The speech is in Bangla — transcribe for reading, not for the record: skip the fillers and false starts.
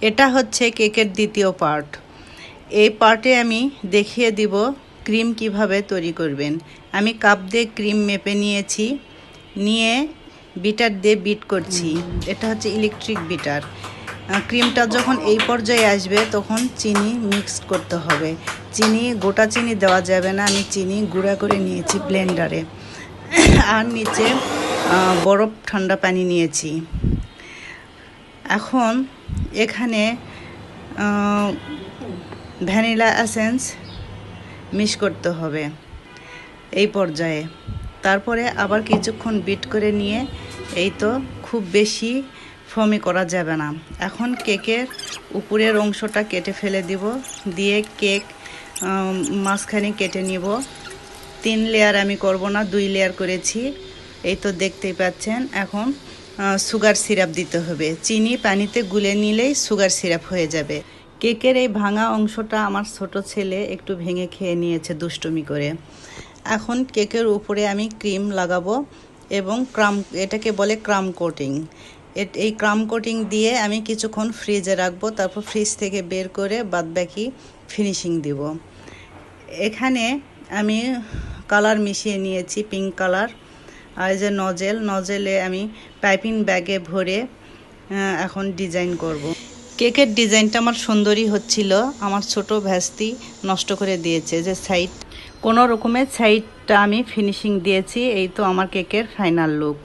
এটা হচ্ছে কেকের দ্বিতীয় পার্ট। এই পার্টে আমি দেখিয়ে দিব ক্রিম কিভাবে তৈরি করবেন। আমি কাপ দিয়ে ক্রিম মেপে নিয়েছি, নিয়ে বিটার দিয়ে বিট করছি। এটা হচ্ছে ইলেকট্রিক বিটার। ক্রিমটা যখন এই পর্যায়ে আসবে তখন চিনি মিক্স করতে হবে। চিনি গোটা চিনি দেওয়া যাবে না, আমি চিনি গুঁড়া করে নিয়েছি ব্লেন্ডারে। আর নিচে বরফ ঠান্ডা পানি নিয়েছি। এখন এখানে ভ্যানিলা এসেন্স মিক্স করতে হবে এই পর্যায়ে। তারপরে আবার কিছুক্ষণ বিট করে নিয়ে, এই তো খুব বেশি ফোমি করা যাবে না। এখন কেকের উপরের অংশটা কেটে ফেলে দিব, দিয়ে কেক মাঝখানে কেটে নিব। 3 লেয়ার আমি করব না, 2 লেয়ার করেছি। এই তো দেখতেই পাচ্ছেন। এখন সুগার সিরাপ দিতে হবে। চিনি পানিতে গুলে নিলেই সুগার সিরাপ হয়ে যাবে। কেকের এই ভাঙা অংশটা আমার ছোট ছেলে একটু ভেঙে খেয়ে নিয়েছে দুষ্টুমি করে। এখন কেকের উপরে আমি ক্রিম লাগাবো এবং এটাকে বলে ক্রাম কোটিং। এই ক্রাম কোটিং দিয়ে আমি কিছুক্ষণ ফ্রিজে রাখবো, তারপর ফ্রিজ থেকে বের করে বাদবাকি ফিনিশিং দিব। এখানে আমি কালার মিশিয়ে নিয়েছি, পিঙ্ক কালার। আর যে নজেলে আমি পাইপিং ব্যাগে ভরে এখন ডিজাইন করব। কেকের ডিজাইনটা আমার সুন্দরই হচ্ছিল, আমার ছোট ভ্যাস্তি নষ্ট করে দিয়েছে। যে সাইড কোনো রকমের সাইডটা আমি ফিনিশিং দিয়েছি। এই তো আমার কেকের ফাইনাল লুক।